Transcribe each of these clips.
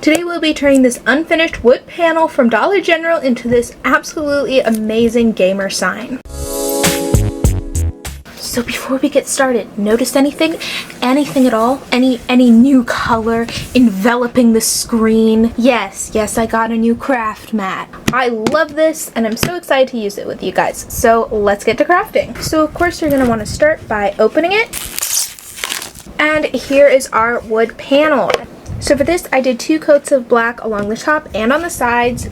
Today we'll be turning this unfinished wood panel from Dollar General into this absolutely amazing gamer sign. So before we get started, notice anything at all? Any new color enveloping the screen? Yes, I got a new craft mat. I love this and I'm so excited to use it with you guys. So let's get to crafting. So of course you're gonna want to start by opening it. And here is our wood panel. So for this I did 2 coats of black along the top and on the sides,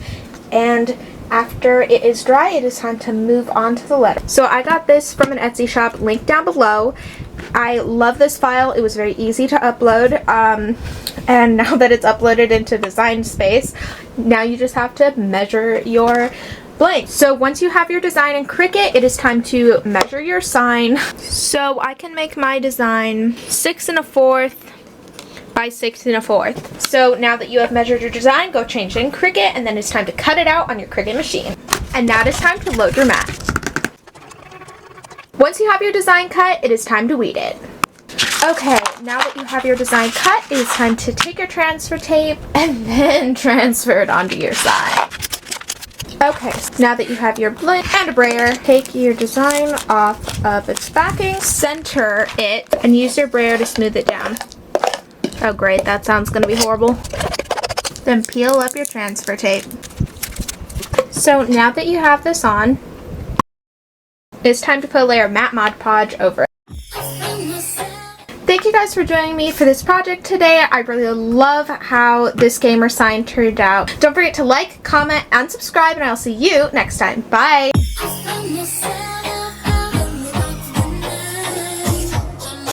and after it is dry, it is time to move on to the letter. So I got this from an Etsy shop, linked down below. I love this file. It was very easy to upload. And now that it's uploaded into Design Space, now you just have to measure your blank. So once you have your design in Cricut, it is time to measure your sign. So I can make my design 6 1/4 by 6 1/4. So now that you have measured your design, go change it in Cricut, and then it's time to cut it out on your Cricut machine. And now it is time to load your mat. Once you have your design cut, it is time to weed it. Okay, now that you have your design cut, it is time to take your transfer tape and then transfer it onto your side. Okay, now that you have your blank and a brayer, take your design off of its backing, center it, and use your brayer to smooth it down. Oh great, that sounds gonna be horrible. Then peel up your transfer tape. So now that you have this on, it's time to put a layer of matte Mod Podge over it. Thank you guys for joining me for this project today. I really love how this gamer sign turned out. Don't forget to like, comment, and subscribe, and I'll see you next time. Bye!